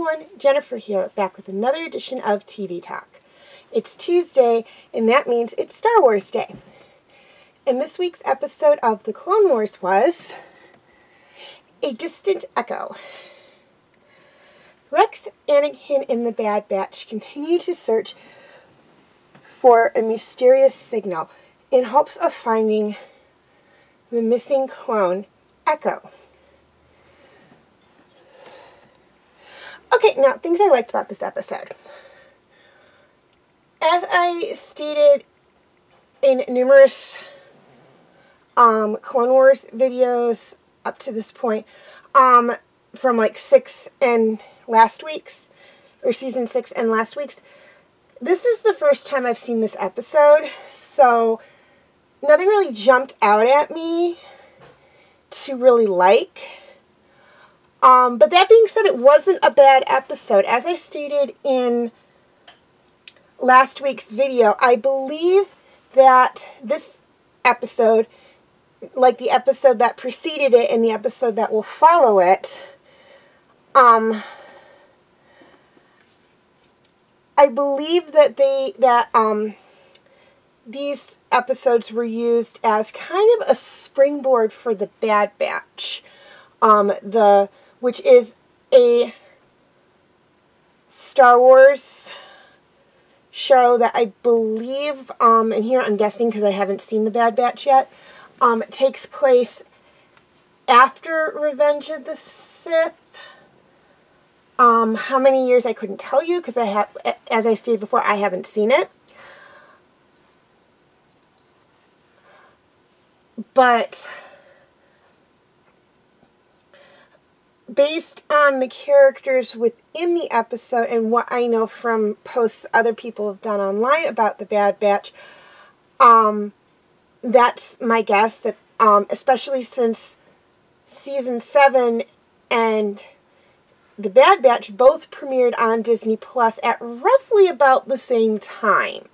everyone, Jennifer here, back with another edition of TV Talk. It's Tuesday, and that means it's Star Wars Day. And this week's episode of The Clone Wars was A Distant Echo. Rex, Anakin, and the Bad Batch continue to search for a mysterious signal in hopes of finding the missing clone, Echo. Okay, now, things I liked about this episode. As I stated in numerous Clone Wars videos up to this point, from like season 6 and last week's, this is the first time I've seen this episode, so nothing really jumped out at me to really like. But that being said, it wasn't a bad episode. As I stated in last week's video, I believe that this episode, like the episode that preceded it and the episode that will follow it, I believe that these episodes were used as kind of a springboard for the Bad Batch, which is a Star Wars show that I believe, and here I'm guessing because I haven't seen the Bad Batch yet, takes place after Revenge of the Sith. How many years I couldn't tell you because as I stated before, I haven't seen it. But based on the characters within the episode and what I know from posts other people have done online about the Bad Batch, that's my guess that, especially since season 7 and the Bad Batch both premiered on Disney Plus at roughly about the same time.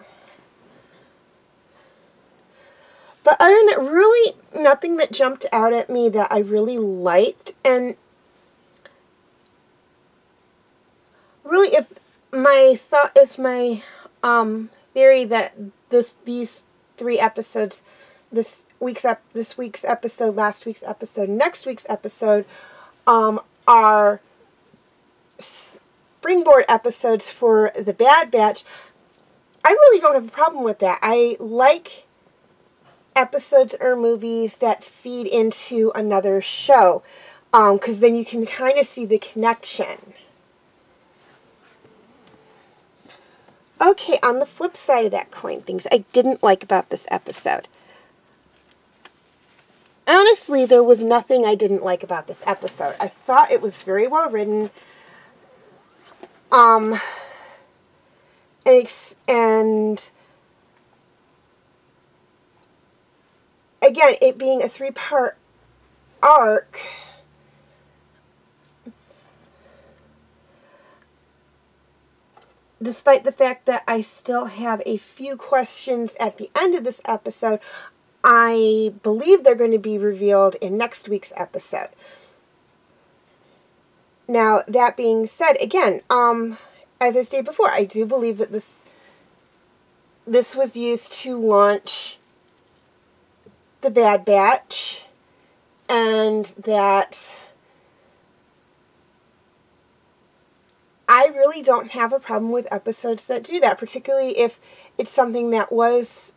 But other than that, really nothing that jumped out at me that I really liked. And really, if my theory that these three episodes, this week's episode, last week's episode, next week's episode, are springboard episodes for the Bad Batch, I really don't have a problem with that. I like episodes or movies that feed into another show, because then you can kind of see the connection. Okay, on the flip side of that coin, things I didn't like about this episode. Honestly, there was nothing I didn't like about this episode. I thought it was very well written. And again, it being a 3-part arc, despite the fact that I still have a few questions at the end of this episode, I believe they're going to be revealed in next week's episode. Now, that being said, again, as I stated before, I do believe that this was used to launch the Bad Batch, and that I really don't have a problem with episodes that do that, particularly if it's something that was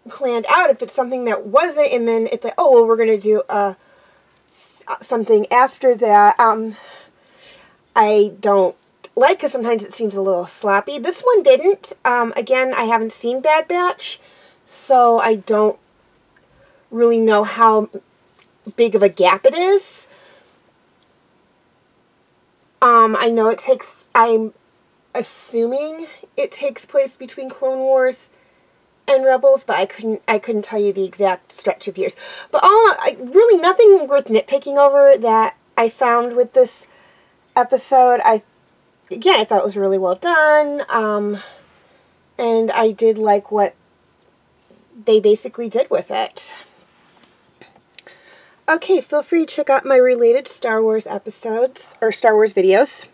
planned out. If it's something that wasn't, and then it's like, oh, well, we're going to do something after that, I don't like, because sometimes it seems a little sloppy. This one didn't. Again, I haven't seen Bad Batch, so I don't really know how big of a gap it is. I know I'm assuming it takes place between Clone Wars and Rebels, but I couldn't tell you the exact stretch of years. But really nothing worth nitpicking over that I found with this episode. Again, I thought it was really well done, and I did like what they basically did with it. Okay, feel free to check out my related Star Wars episodes, or Star Wars videos.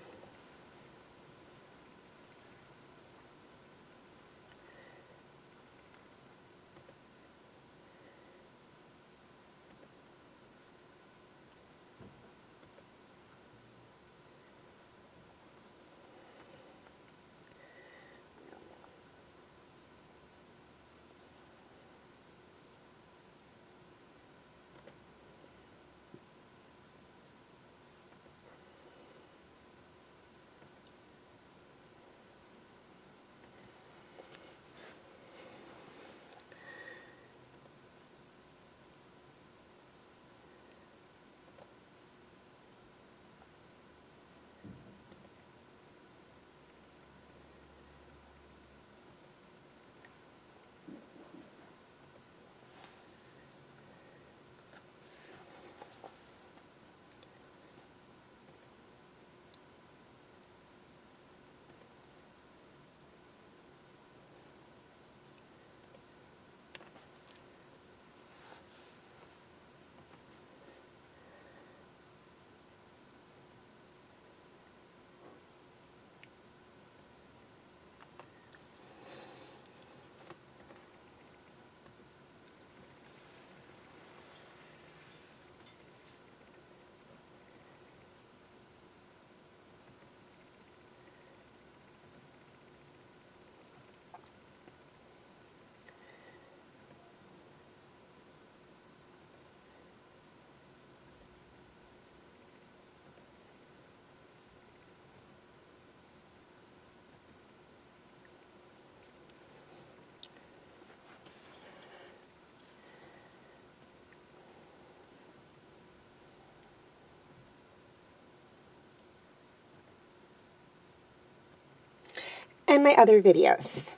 And my other videos.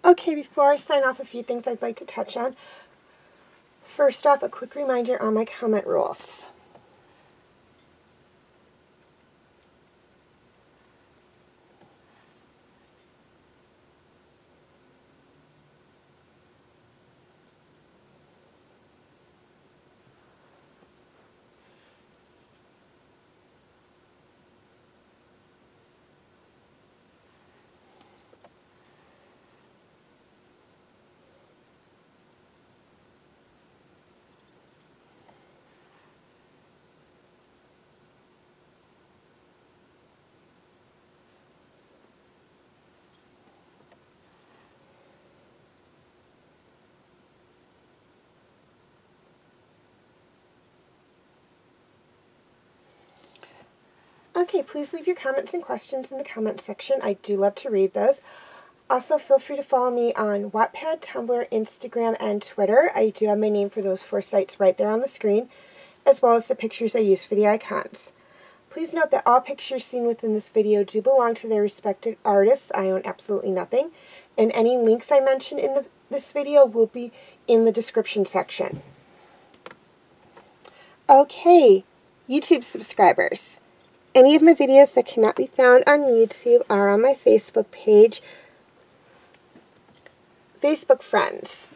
Okay, before I sign off, a few things I'd like to touch on. First off, a quick reminder on my comment rules. Okay, please leave your comments and questions in the comments section. I do love to read those. Also, feel free to follow me on Wattpad, Tumblr, Instagram, and Twitter. I do have my name for those 4 sites right there on the screen, as well as the pictures I use for the icons. Please note that all pictures seen within this video do belong to their respective artists. I own absolutely nothing. And any links I mention in this video will be in the description section. Okay, YouTube subscribers. Any of my videos that cannot be found on YouTube are on my Facebook page, Facebook friends.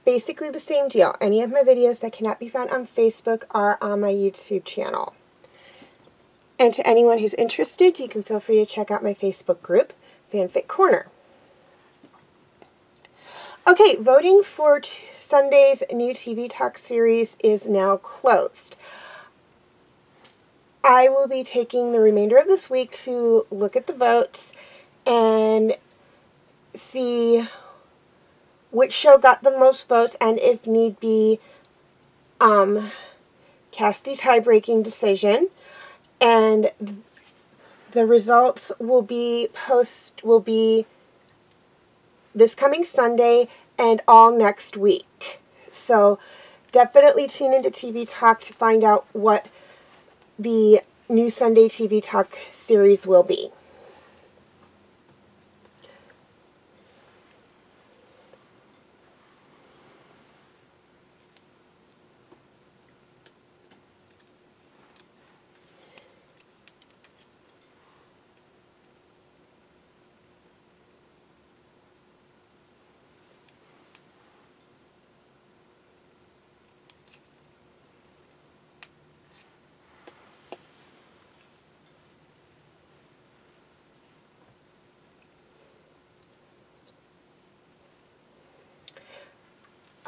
Basically the same deal. Any of my videos that cannot be found on Facebook are on my YouTube channel. And to anyone who's interested, you can feel free to check out my Facebook group, Fanfic Corner. Okay, voting for Sunday's new TV Talk series is now closed. I will be taking the remainder of this week to look at the votes and see which show got the most votes, and if need be, cast the tie-breaking decision. And the results will be this coming Sunday and all next week. So definitely tune into TV Talk to find out what the new Sunday TV Talk series will be.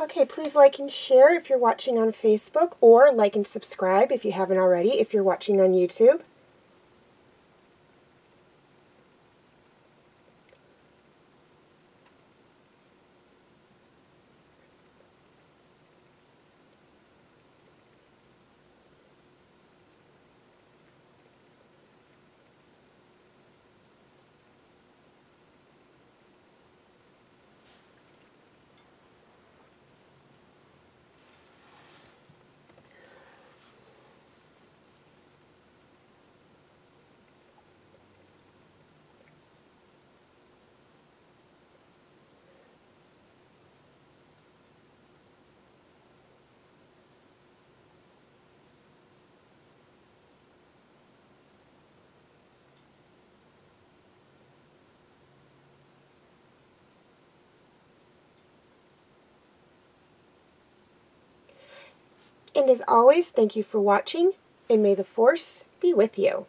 Okay, please like and share if you're watching on Facebook, or like and subscribe if you haven't already if you're watching on YouTube. And as always, thank you for watching, and may the Force be with you.